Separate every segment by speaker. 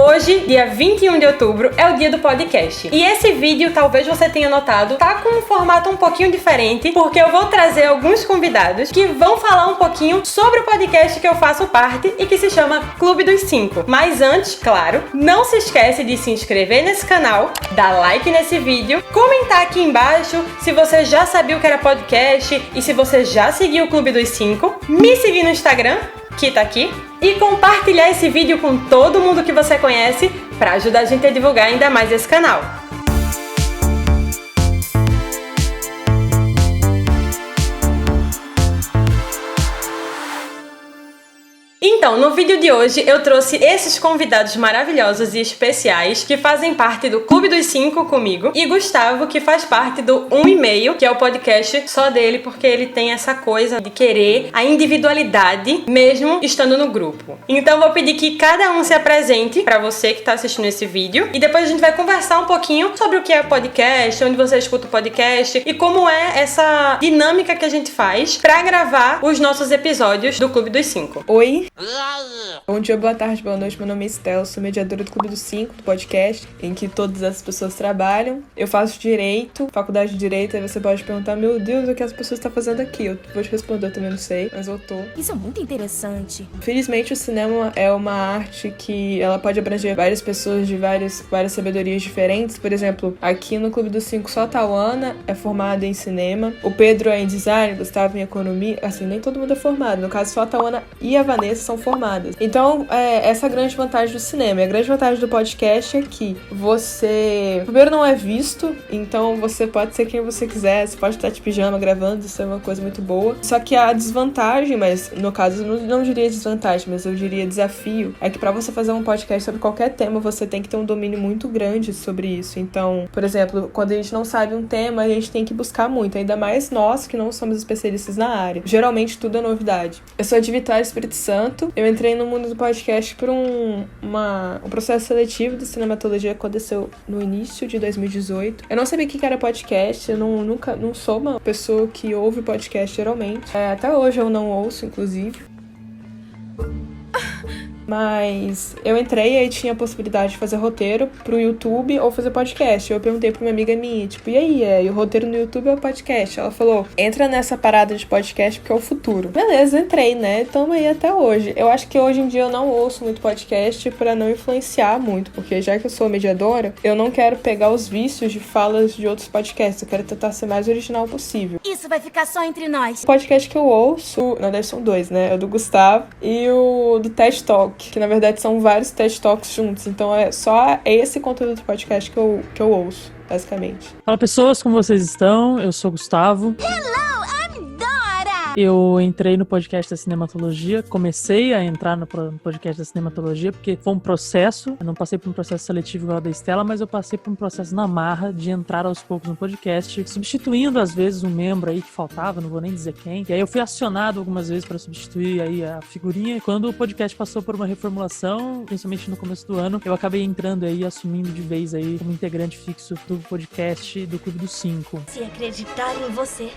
Speaker 1: Hoje, dia 21 de outubro, é o dia do podcast. E esse vídeo, talvez você tenha notado, tá com um formato um pouquinho diferente, porque eu vou trazer alguns convidados que vão falar um pouquinho sobre o podcast que eu faço parte e que se chama Clube dos 5. Mas antes, claro, não se esquece de se inscrever nesse canal, dar like nesse vídeo, comentar aqui embaixo se você já sabia o que era podcast e se você já seguiu o Clube dos 5, me seguir no Instagram, que tá aqui, e compartilhar esse vídeo com todo mundo que você conhece para ajudar a gente a divulgar ainda mais esse canal. Então, no vídeo de hoje eu trouxe esses convidados maravilhosos e especiais que fazem parte do Clube dos 5 comigo e Gustavo, que faz parte do 1,5, que é o podcast só dele, porque ele tem essa coisa de querer a individualidade mesmo estando no grupo. Então vou pedir que cada um se apresente pra você que tá assistindo esse vídeo e depois a gente vai conversar um pouquinho sobre o que é podcast, onde você escuta o podcast e como é essa dinâmica que a gente faz pra gravar os nossos episódios do Clube dos 5.
Speaker 2: Oi! Bom dia, boa tarde, boa noite, meu nome é Estela, sou mediadora do Clube dos 5, do podcast, em que todas as pessoas trabalham. Eu faço Direito, faculdade de Direito, aí você pode perguntar, meu Deus, o que as pessoas estão fazendo aqui? Eu vou te responder, eu também não sei, mas eu tô.
Speaker 3: Isso é muito interessante.
Speaker 2: Felizmente o cinema é uma arte que ela pode abranger várias pessoas de várias sabedorias diferentes. Por exemplo, aqui no Clube dos 5 só a Tauana é formada em cinema, o Pedro é em design, o Gustavo em economia, assim, nem todo mundo é formado, no caso só a Tauana e a Vanessa são formadas. Então, essa é a grande vantagem do cinema. E a grande vantagem do podcast é que você, primeiro, não é visto, então você pode ser quem você quiser, você pode estar de pijama gravando, isso é uma coisa muito boa. Só que a desvantagem, mas no caso eu não diria desvantagem, mas eu diria desafio, é que pra você fazer um podcast sobre qualquer tema, você tem que ter um domínio muito grande sobre isso. Então, por exemplo, quando a gente não sabe um tema, a gente tem que buscar muito, ainda mais nós que não somos especialistas na área. Geralmente tudo é novidade. Eu sou de Vitória, Espírito Santo. Eu entrei no mundo do podcast por um processo seletivo de cinematologia que aconteceu no início de 2018. Eu não sabia o que era podcast, eu não sou uma pessoa que ouve podcast geralmente. Até hoje eu não ouço, inclusive. Mas eu entrei e aí tinha a possibilidade de fazer roteiro pro YouTube ou fazer podcast. Eu perguntei pra uma amiga minha, tipo, e aí, o roteiro no YouTube ou podcast? Ela falou, entra nessa parada de podcast porque é o futuro. Beleza, entrei, né? Tamo aí até hoje. Eu acho que hoje em dia eu não ouço muito podcast pra não influenciar muito, porque já que eu sou mediadora, eu não quero pegar os vícios de falas de outros podcasts. Eu quero tentar ser mais original possível.
Speaker 3: Isso vai ficar só entre nós.
Speaker 2: O podcast que eu ouço, na verdade são dois, né? É o do Gustavo e o do TED Talk, que na verdade são vários TED Talks juntos, então é só esse conteúdo do podcast que eu ouço, basicamente.
Speaker 4: Fala pessoas, como vocês estão? Eu sou o Gustavo. Eu entrei no podcast da Cinematologia, comecei a entrar no podcast da Cinematologia porque foi um processo, eu não passei por um processo seletivo igual a da Estela, mas eu passei por um processo na marra de entrar aos poucos no podcast, substituindo às vezes um membro aí que faltava, não vou nem dizer quem, e aí eu fui acionado algumas vezes para substituir aí a figurinha, e quando o podcast passou por uma reformulação, principalmente no começo do ano, eu acabei entrando aí e assumindo de vez aí como integrante fixo do podcast do Clube dos 5.
Speaker 3: Se acreditar em você,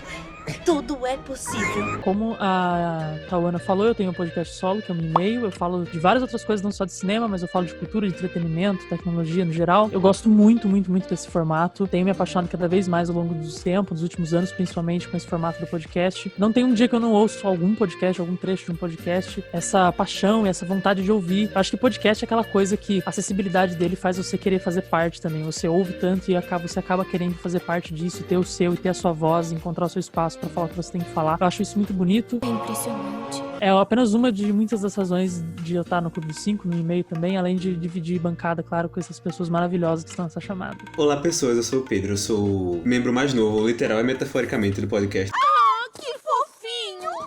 Speaker 3: tudo é possível.
Speaker 4: Como a Tauana falou, eu tenho um podcast solo, que é o 1,5. Eu falo de várias outras coisas, não só de cinema, mas eu falo de cultura, de entretenimento, tecnologia no geral. Eu gosto muito, muito, muito desse formato. Tenho me apaixonado cada vez mais ao longo dos tempos, dos últimos anos, principalmente com esse formato do podcast. Não tem um dia que eu não ouço algum podcast, algum trecho de um podcast. Essa paixão e essa vontade de ouvir. Eu acho que podcast é aquela coisa que a acessibilidade dele faz você querer fazer parte também. Você ouve tanto e você acaba querendo fazer parte disso, ter o seu e ter a sua voz, encontrar o seu espaço pra falar o que você tem que falar. Eu acho isso muito bonito.
Speaker 3: É impressionante.
Speaker 4: É apenas uma de muitas das razões de eu estar no Clube dos 5, no 1,5 também, além de dividir bancada, claro, com essas pessoas maravilhosas que estão nessa chamada.
Speaker 5: Olá pessoas, eu sou o Pedro, eu sou o membro mais novo, literal e metaforicamente, do podcast.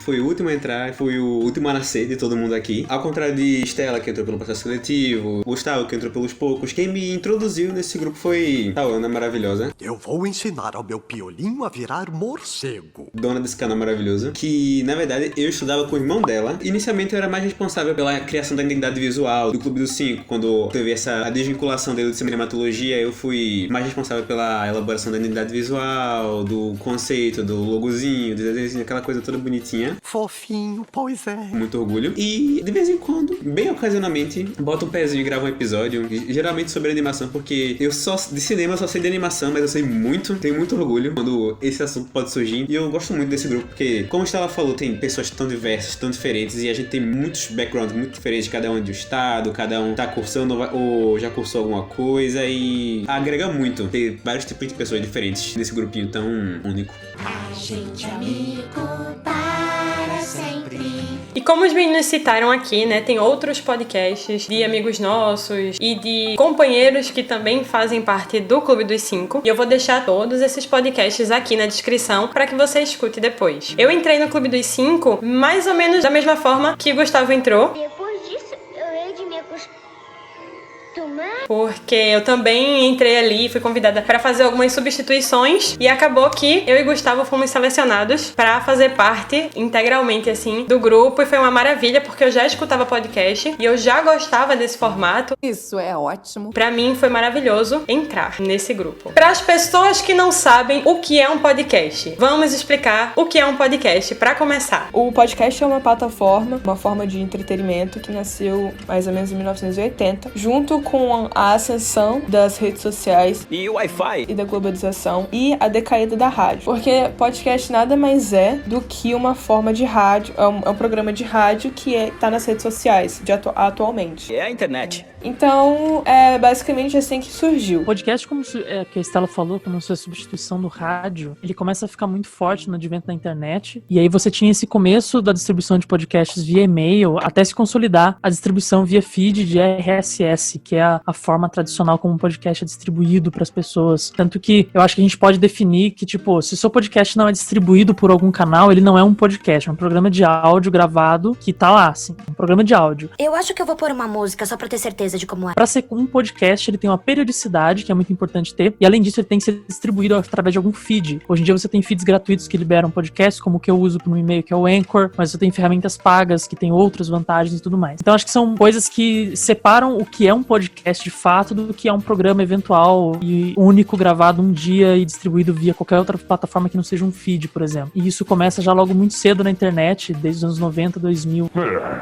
Speaker 5: Fui o último a entrar, fui o último a nascer de todo mundo aqui. Ao contrário de Estela, que entrou pelo processo seletivo, Gustavo, que entrou pelos poucos, quem me introduziu nesse grupo foi Tauana, maravilhosa.
Speaker 6: Eu vou ensinar ao meu piolinho a virar morcego.
Speaker 5: Dona desse canal maravilhoso, que na verdade eu estudava com o irmão dela. Inicialmente eu era mais responsável pela criação da identidade visual do Clube dos 5. Quando teve a desvinculação dele de cinematologia, eu fui mais responsável pela elaboração da identidade visual, do conceito, do logozinho, do desenho, aquela coisa toda bonitinha. acompanha.
Speaker 6: Fofinho, pois é.
Speaker 5: Com muito orgulho. E, de vez em quando, bem ocasionalmente, bota um pezinho e grava um episódio, geralmente sobre animação, porque de cinema eu só sei de animação, mas eu sei muito, tenho muito orgulho quando esse assunto pode surgir. E eu gosto muito desse grupo, porque, como a Estela falou, tem pessoas tão diversas, tão diferentes, e a gente tem muitos backgrounds muito diferentes, cada um de um estado, cada um tá cursando ou já cursou alguma coisa, e agrega muito ter vários tipos de pessoas diferentes nesse grupinho tão único.
Speaker 3: A gente é amigo para sempre.
Speaker 1: E como os meninos citaram aqui, né, tem outros podcasts de amigos nossos e de companheiros que também fazem parte do Clube dos 5. E eu vou deixar todos esses podcasts aqui na descrição para que você escute depois. Eu entrei no Clube dos 5 mais ou menos da mesma forma que o Gustavo entrou.
Speaker 3: Depois disso, eu hei de me acostumar.
Speaker 1: Porque eu também entrei ali, fui convidada para fazer algumas substituições e acabou que eu e Gustavo fomos selecionados para fazer parte integralmente assim do grupo, e foi uma maravilha porque eu já escutava podcast e eu já gostava desse formato.
Speaker 7: Isso é ótimo.
Speaker 1: Para mim foi maravilhoso entrar nesse grupo. Para as pessoas que não sabem o que é um podcast, vamos explicar o que é um podcast para começar.
Speaker 2: O podcast é uma plataforma, uma forma de entretenimento que nasceu mais ou menos em 1980, junto com a ascensão das redes sociais
Speaker 8: e o Wi-Fi
Speaker 2: e da globalização e a decaída da rádio. Porque podcast nada mais é do que uma forma de rádio, é um programa de rádio que tá nas redes sociais atualmente.
Speaker 8: É a internet.
Speaker 2: Então, é basicamente assim que surgiu.
Speaker 4: O podcast, como que a Estela falou, como sua substituição do rádio, ele começa a ficar muito forte no advento da internet. E aí você tinha esse começo da distribuição de podcasts via e-mail, até se consolidar a distribuição via feed de RSS, que é a forma tradicional como um podcast é distribuído para as pessoas. Tanto que eu acho que a gente pode definir que, tipo, se o seu podcast não é distribuído por algum canal, ele não é um podcast, é um programa de áudio gravado que tá lá, assim, um programa de áudio.
Speaker 3: Eu acho que eu vou pôr uma música só pra ter certeza de como é.
Speaker 4: Pra ser um podcast, ele tem uma periodicidade, que é muito importante ter, e além disso, ele tem que ser distribuído através de algum feed. Hoje em dia você tem feeds gratuitos que liberam podcasts, como o que eu uso no e-mail, que é o Anchor, mas você tem ferramentas pagas, que tem outras vantagens e tudo mais. Então acho que são coisas que separam o que é um podcast de fato do que é um programa eventual e único, gravado um dia e distribuído via qualquer outra plataforma que não seja um feed, por exemplo. E isso começa já logo muito cedo na internet, desde os anos 90, 2000.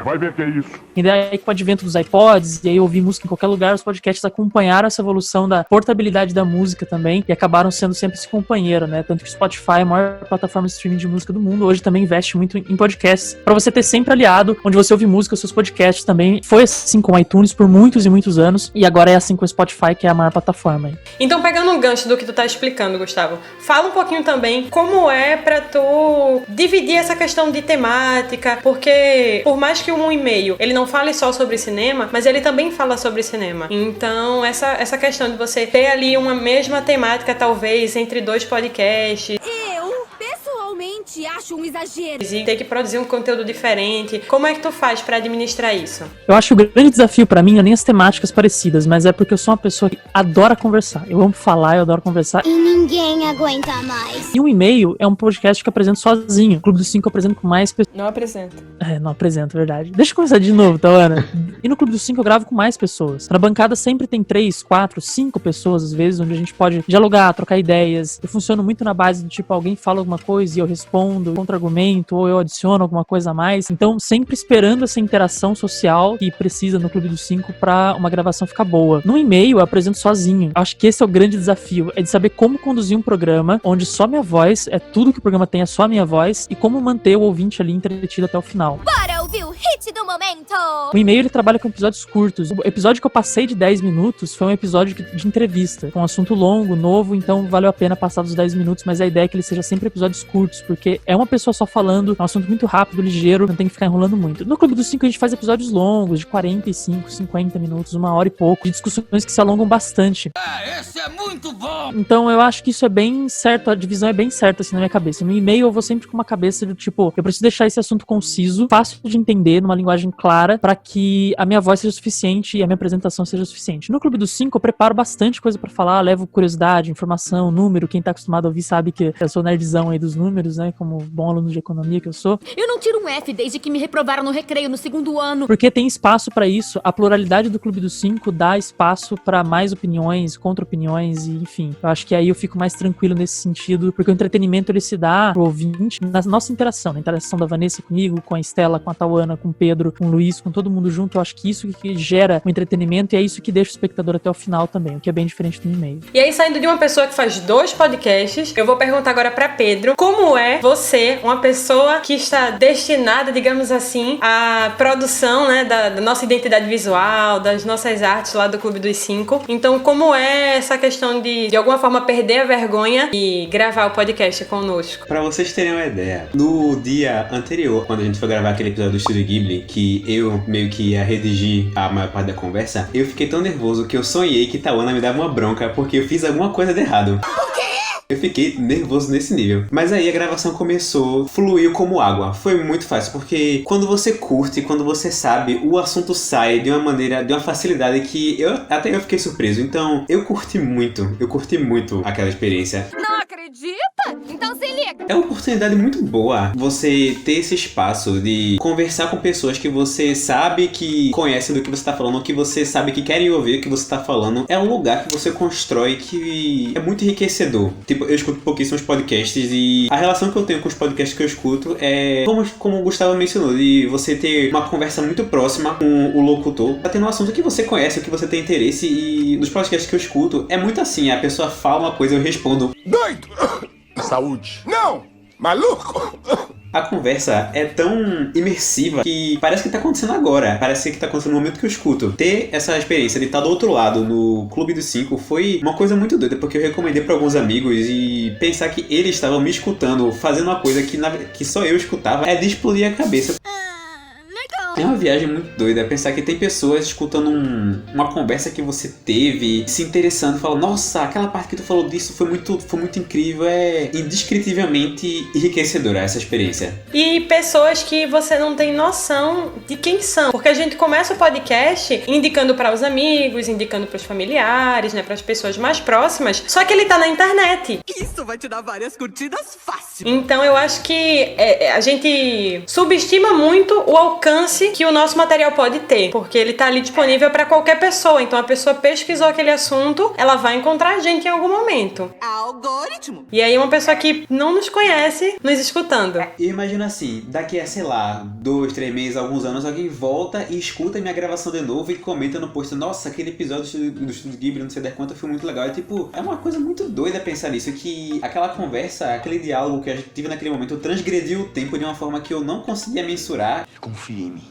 Speaker 9: Vai ver que é isso.
Speaker 4: E daí, com o advento dos iPods, e aí ouvir música em qualquer lugar, os podcasts acompanharam essa evolução da portabilidade da música também, e acabaram sendo sempre esse companheiro, né? Tanto que o Spotify, a maior plataforma de streaming de música do mundo, hoje também investe muito em podcasts, pra você ter sempre aliado, onde você ouve música, os seus podcasts também. Foi assim com o iTunes por muitos e muitos anos, e agora é assim com o Spotify, que é a maior plataforma.
Speaker 1: Então, pegando um gancho do que tu tá explicando, Gustavo, fala um pouquinho também como é pra tu dividir essa questão de temática, porque por mais que um e-mail, ele não fale só sobre cinema, mas ele também fala sobre cinema. Então, essa questão de você ter ali uma mesma temática, talvez, entre dois podcasts,
Speaker 3: Eu, pessoalmente, acho um exagero.
Speaker 1: e ter que produzir um conteúdo diferente, como é que tu faz pra administrar isso?
Speaker 4: Eu acho que o grande desafio pra mim não é nem as temáticas parecidas, mas é porque eu sou uma pessoa que adora conversar. Eu amo falar, eu adoro conversar.
Speaker 3: E ninguém aguenta mais.
Speaker 4: E um e-mail é um podcast que eu apresento sozinho. O Clube dos 5 eu apresento com mais pessoas.
Speaker 2: Não apresenta.
Speaker 4: Não apresento, verdade. Deixa eu começar de novo, Tawana. E no Clube dos 5 eu gravo com mais pessoas. Na bancada sempre tem 3, 4, 5 pessoas, às vezes, onde a gente pode dialogar, trocar ideias. Eu funciono muito na base do tipo, alguém fala alguma coisa e eu respondo contra-argumento, ou eu adiciono alguma coisa a mais. Então, sempre esperando essa interação social que precisa no Clube dos 5 pra uma gravação ficar boa. No e-mail eu apresento sozinho. Acho que esse é o grande desafio, é de saber como conduzir um programa onde só minha voz, é tudo que o programa tem, é só a minha voz, e como manter o ouvinte ali entretido até o final.
Speaker 3: Bora ouvir o hit do momento.
Speaker 4: O e-mail ele trabalha com episódios curtos. O episódio que eu passei de 10 minutos foi um episódio de entrevista, com um assunto longo, novo, então valeu a pena passar dos 10 minutos, mas a ideia é que ele seja sempre episódios curtos, porque é uma pessoa só falando, é um assunto muito rápido, ligeiro, não tem que ficar enrolando muito. No Clube dos 5 a gente faz episódios longos, de 45, 50 minutos, 1 hora e pouco, de discussões que se alongam bastante.
Speaker 8: Esse é muito bom!
Speaker 4: Então eu acho que isso é bem certo, a divisão é bem certa assim na minha cabeça. No e-mail eu vou sempre com uma cabeça do tipo, eu preciso deixar esse assunto conciso, fácil de entender, numa linguagem mensagem clara pra que a minha voz seja suficiente e a minha apresentação seja suficiente. No Clube dos 5 eu preparo bastante coisa pra falar, levo curiosidade, informação, número. Quem tá acostumado a ouvir sabe que eu sou nerdzão aí dos números, né? Como bom aluno de economia que eu sou.
Speaker 3: Eu não tiro um F desde que me reprovaram no recreio no 2º ano.
Speaker 4: Porque tem espaço pra isso. A pluralidade do Clube dos 5 dá espaço pra mais opiniões, contra-opiniões e enfim. Eu acho que aí eu fico mais tranquilo nesse sentido, porque o entretenimento ele se dá pro ouvinte na nossa interação, na interação da Vanessa comigo, com a Estela, com a Tauana, com o Pedro, com o Luiz, com todo mundo junto. Eu acho que isso que gera o entretenimento e é isso que deixa o espectador até o final também, o que é bem diferente do e-mail.
Speaker 1: E aí, saindo de uma pessoa que faz 2 podcasts, eu vou perguntar agora pra Pedro, como é você, uma pessoa que está destinada, digamos assim, à produção, né, da nossa identidade visual, das nossas artes lá do Clube dos 5. Então, como é essa questão de alguma forma, perder a vergonha e gravar o podcast conosco?
Speaker 5: Pra vocês terem uma ideia, no dia anterior, quando a gente foi gravar aquele episódio do Estúdio Ghibli, que eu meio que ia redigir a maior parte da conversa, eu fiquei tão nervoso que eu sonhei que Tauana me dava uma bronca porque eu fiz alguma coisa de errado. Por quê? Eu fiquei nervoso nesse nível. Mas aí a gravação começou, fluiu como água. Foi muito fácil, porque quando você curte, quando você sabe, o assunto sai de uma maneira, de uma facilidade que até eu fiquei surpreso. Então, eu curti muito aquela experiência.
Speaker 3: Não acredita? Então se liga.
Speaker 5: É uma oportunidade muito boa você ter esse espaço de conversar com pessoas que você sabe que conhecem do que você tá falando, que você sabe que querem ouvir o que você tá falando. É um lugar que você constrói que é muito enriquecedor. Tipo, eu escuto pouquíssimos podcasts e a relação que eu tenho com os podcasts que eu escuto é como o Gustavo mencionou, de você ter uma conversa muito próxima com o locutor, tá tendo um assunto que você conhece, o que você tem interesse, e nos podcasts que eu escuto é muito assim, a pessoa fala uma coisa, eu respondo.
Speaker 6: Doido! Saúde! Não! Maluco!
Speaker 5: A conversa é tão imersiva que parece que tá acontecendo agora. Parece que tá acontecendo no momento que eu escuto. Ter essa experiência de estar do outro lado no Clube dos 5 foi uma coisa muito doida, porque eu recomendei pra alguns amigos e pensar que eles estavam me escutando, fazendo uma coisa que só eu escutava, é de explodir a cabeça. É uma viagem muito doida, pensar que tem pessoas escutando uma conversa que você teve, se interessando, falando, nossa, aquela parte que tu falou disso foi muito incrível, é indescritivelmente enriquecedora essa experiência.
Speaker 1: E pessoas que você não tem noção de quem são, porque a gente começa o podcast indicando para os amigos, indicando para os familiares, né, para as pessoas mais próximas, só que ele tá na internet.
Speaker 8: Isso vai te dar várias curtidas fácil.
Speaker 1: Então eu acho que a gente subestima muito o alcance que o nosso material pode ter, porque ele tá ali disponível para qualquer pessoa. Então a pessoa pesquisou aquele assunto, ela vai encontrar a gente em algum momento.
Speaker 8: Algoritmo.
Speaker 1: E aí uma pessoa que não nos conhece nos escutando.
Speaker 5: E imagina assim, daqui a, sei lá, 2, 3 meses, alguns anos, alguém volta e escuta a minha gravação de novo e comenta no post, nossa, aquele episódio do Estúdio Ghibli, não sei da quanto, foi muito legal. É tipo, é uma coisa muito doida pensar nisso, que aquela conversa, aquele diálogo que a gente tive naquele momento transgrediu o tempo de uma forma que eu não conseguia mensurar.
Speaker 6: Confie em mim.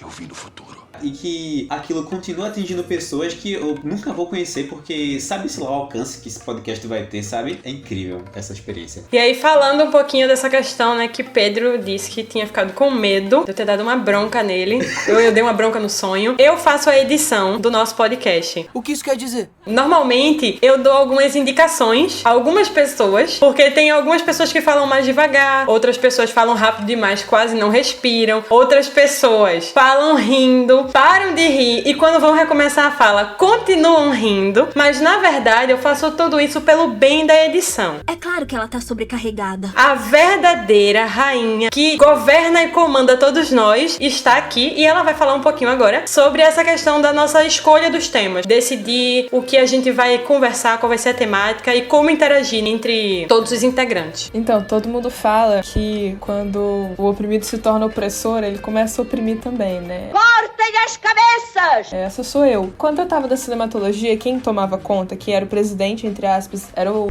Speaker 6: Eu vi no futuro.
Speaker 5: E que aquilo continua atingindo pessoas que eu nunca vou conhecer, porque sabe-se lá o alcance que esse podcast vai ter, sabe? É incrível essa experiência.
Speaker 1: E aí, falando um pouquinho dessa questão, né, que Pedro disse que tinha ficado com medo de eu ter dado uma bronca nele. Eu dei uma bronca no sonho. Eu faço a edição do nosso podcast.
Speaker 8: O que isso quer dizer?
Speaker 1: Normalmente, eu dou algumas indicações a algumas pessoas, porque tem algumas pessoas que falam mais devagar, outras pessoas falam rápido demais, quase não respiram, outras pessoas falam rindo, param de rir e quando vão recomeçar a fala, continuam rindo, mas na verdade eu faço tudo isso pelo bem da edição.
Speaker 3: É claro que ela tá sobrecarregada.
Speaker 1: A verdadeira rainha que governa e comanda todos nós está aqui e ela vai falar um pouquinho agora sobre essa questão da nossa escolha dos temas, decidir o que a gente vai conversar, qual vai ser a temática e como interagir entre todos os integrantes.
Speaker 2: Então, todo mundo fala que quando o oprimido se torna opressor, ele começa a oprimir também, né?
Speaker 3: Cortem as cabeças!
Speaker 2: Essa sou eu. Quando eu tava da cinematologia, quem tomava conta, que era o presidente, entre aspas, era o...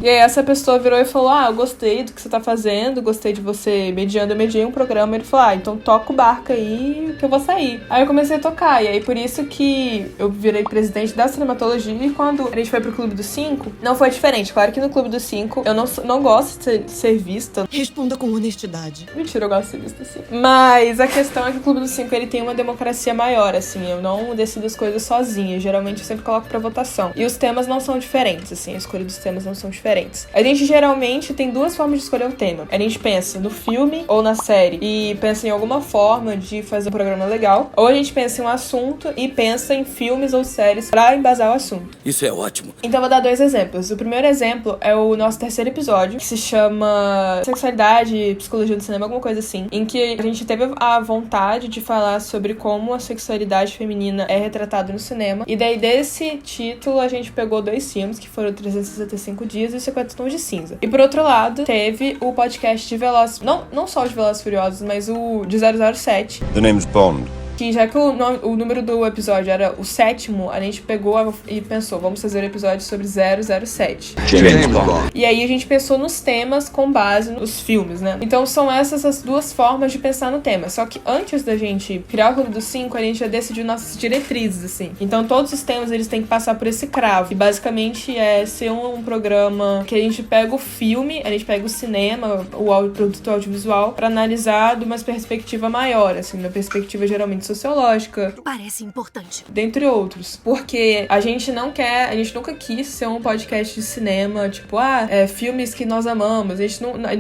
Speaker 2: E aí essa pessoa virou e falou, eu gostei do que você tá fazendo, gostei de você mediando, eu mediei um programa. Ele falou, então toca o barco aí que eu vou sair. Aí eu comecei a tocar, e aí por isso que eu virei presidente da cinematologia, e quando a gente foi pro Clube dos 5, não foi diferente. Claro que no Clube dos 5, eu não gosto de ser vista.
Speaker 8: Responda com honestidade.
Speaker 2: Mentira, eu gosto de ser vista assim. Mas a questão é que o Clube dos 5, ele tem uma democracia maior, assim, eu não decido as coisas sozinha, geralmente eu sempre coloco pra votação. E os temas não são diferentes, assim, a escolha dos temas não são diferentes. A gente geralmente tem duas formas de escolher um tema. A gente pensa no filme ou na série e pensa em alguma forma de fazer um programa legal, ou a gente pensa em um assunto e pensa em filmes ou séries pra embasar o assunto.
Speaker 7: Isso é ótimo.
Speaker 2: Então eu vou dar 2 exemplos. O primeiro exemplo é o nosso terceiro episódio, que se chama Sexualidade, Psicologia do Cinema, alguma coisa assim, em que a gente teve a vontade de falar sobre como a sexualidade feminina é retratada no cinema. E daí desse título a gente pegou 2 filmes, que foram 365 Dias e 50 Tons de Cinza. E por outro lado, teve o podcast de Velozes... Não só o de Velozes e Furiosos, mas o de 007.
Speaker 7: The name's Bond.
Speaker 2: Que já que o número do episódio era o 7º, a gente pegou e pensou, vamos fazer um episódio sobre 007.
Speaker 7: James Bond.
Speaker 2: E aí a gente pensou nos temas com base nos filmes, né? Então são essas as 2 formas de pensar no tema. Só que antes da gente criar o Clube dos 5, a gente já decidiu nossas diretrizes, assim. Então todos os temas, eles têm que passar por esse cravo. E basicamente é ser um programa que a gente pega o filme, a gente pega o cinema, o produto audiovisual, pra analisar de uma perspectiva maior, assim, uma perspectiva geralmente sociológica.
Speaker 3: Parece importante.
Speaker 2: Dentre outros. Porque a gente nunca quis ser um podcast de cinema, tipo, filmes que nós amamos.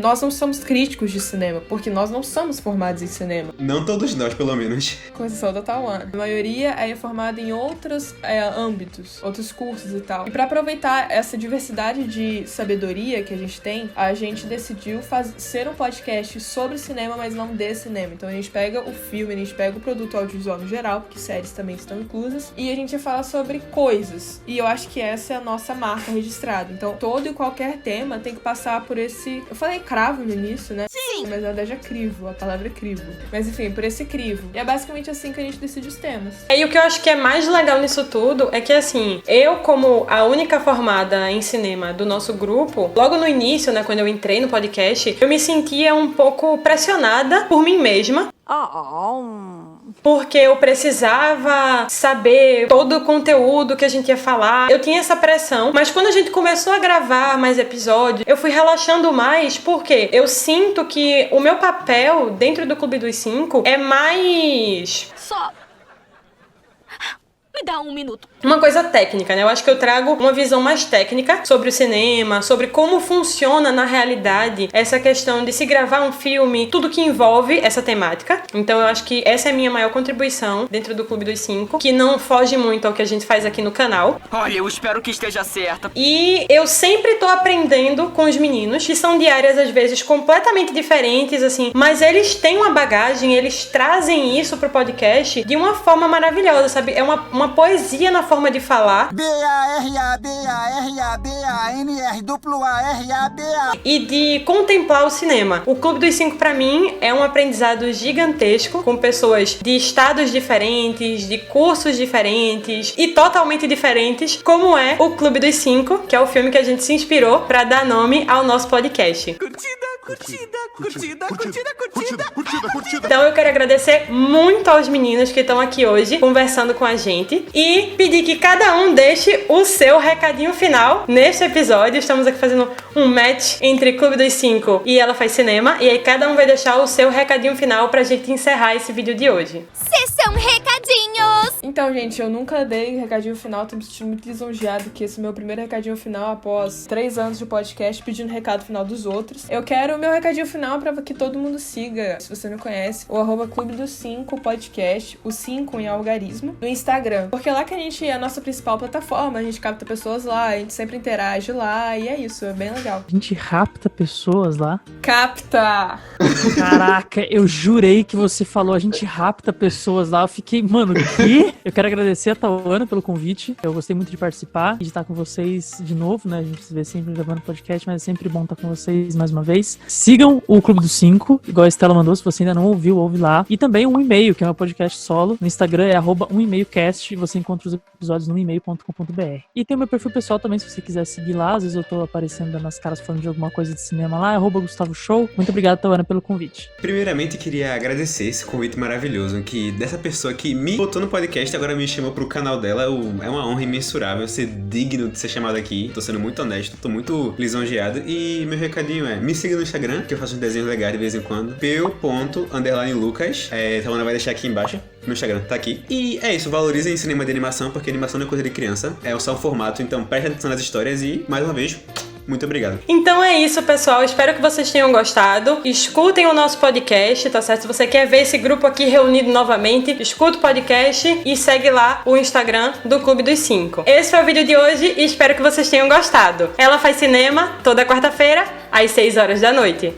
Speaker 2: Nós não somos críticos de cinema, porque nós não somos formados em cinema.
Speaker 5: Não todos nós, pelo menos.
Speaker 2: Com exceção da Tawana. A maioria é formada em outros âmbitos, outros cursos e tal. E pra aproveitar essa diversidade de sabedoria que a gente tem, a gente decidiu ser um podcast sobre cinema, mas não de cinema. Então a gente pega o filme, a gente pega o produto audiovisual no geral, porque séries também estão inclusas, e a gente fala sobre coisas. E eu acho que essa é a nossa marca registrada. Então, todo e qualquer tema tem que passar por esse... Eu falei cravo no início, né? Sim! Mas na verdade é crivo, a palavra é crivo. Mas enfim, por esse crivo. E é basicamente assim que a gente decide os temas.
Speaker 1: E o que eu acho que é mais legal nisso tudo é que, assim, eu, como a única formada em cinema do nosso grupo, logo no início, né, quando eu entrei no podcast, eu me sentia um pouco pressionada por mim mesma. Porque eu precisava saber todo o conteúdo que a gente ia falar. Eu tinha essa pressão, mas quando a gente começou a gravar mais episódios, eu fui relaxando mais, porque eu sinto que o meu papel dentro do Clube dos 5 é mais...
Speaker 3: Só... Me dá 1 minuto.
Speaker 1: Uma coisa técnica, né? Eu acho que eu trago uma visão mais técnica sobre o cinema, sobre como funciona na realidade essa questão de se gravar um filme, tudo que envolve essa temática. Então eu acho que essa é a minha maior contribuição dentro do Clube dos 5, que não foge muito ao que a gente faz aqui no canal.
Speaker 8: Olha, eu espero que esteja certa.
Speaker 1: E eu sempre tô aprendendo com os meninos, que são de áreas às vezes completamente diferentes, assim, mas eles têm uma bagagem, eles trazem isso pro podcast de uma forma maravilhosa, sabe? É uma poesia na forma de falar.
Speaker 6: B-A-R-A-B-A-R-A-B-A-N-R-A-A-R-A-B-A.
Speaker 1: E de contemplar o cinema. O Clube dos 5, pra mim, é um aprendizado gigantesco, com pessoas de estados diferentes, de cursos diferentes e totalmente diferentes, como é o Clube dos 5, que é o filme que a gente se inspirou pra dar nome ao nosso podcast.
Speaker 8: Curtida.
Speaker 1: Então eu quero agradecer muito aos meninos que estão aqui hoje conversando com a gente e pedir que cada um deixe o seu recadinho final neste episódio. Estamos aqui fazendo um match entre Clube dos 5 e Ela Faz Cinema, e aí cada um vai deixar o seu recadinho final pra gente encerrar esse vídeo de hoje.
Speaker 3: Sessão recadinhos!
Speaker 2: Então, gente, eu nunca dei recadinho final, tô me sentindo muito lisonjeado que esse é o meu primeiro recadinho final após 3 anos de podcast pedindo recado final dos outros. Eu quero o meu recadinho final pra que todo mundo siga, se você não conhece, o @Clube dos 5 podcast, o 5 em algarismo, no Instagram. Porque lá que a gente é a nossa principal plataforma, a gente capta pessoas lá, a gente sempre interage lá, e é isso, é bem legal.
Speaker 4: A gente rapta pessoas lá.
Speaker 2: Capta!
Speaker 4: Caraca, eu jurei que você falou a gente rapta pessoas lá. Eu fiquei, mano, o quê? Eu quero agradecer a Tawana pelo convite. Eu gostei muito de participar e de estar com vocês de novo, né? A gente se vê sempre gravando podcast, mas é sempre bom estar com vocês mais uma vez. Sigam o Clube dos 5, igual a Estela mandou. Se você ainda não ouviu, ouve lá. E também um e-mail, que é meu podcast solo. No Instagram é @1emailcast. Você encontra os episódios no email.com.br. E tem o meu perfil pessoal também, se você quiser seguir lá. Às vezes eu tô aparecendo nas os caras falando de alguma coisa de cinema lá, @GustavoShow. Muito obrigado, Tauana, pelo convite.
Speaker 5: Primeiramente, queria agradecer esse convite maravilhoso, que dessa pessoa que me botou no podcast, agora me chamou pro canal dela. É uma honra imensurável ser digno de ser chamado aqui. Tô sendo muito honesto, tô muito lisonjeado. E meu recadinho é, me siga no Instagram, que eu faço uns desenhos legais de vez em quando. peu._lucas. Tauana vai deixar aqui embaixo. Meu Instagram tá aqui. E é isso, valorizem cinema de animação, porque animação não é coisa de criança. É só um formato, então preste atenção nas histórias e, mais uma vez, muito obrigado.
Speaker 1: Então é isso, pessoal. Espero que vocês tenham gostado. Escutem o nosso podcast, tá certo? Se você quer ver esse grupo aqui reunido novamente, escuta o podcast e segue lá o Instagram do Clube dos 5. Esse foi o vídeo de hoje e espero que vocês tenham gostado. Ela Faz Cinema, toda quarta-feira, às 6 horas da noite.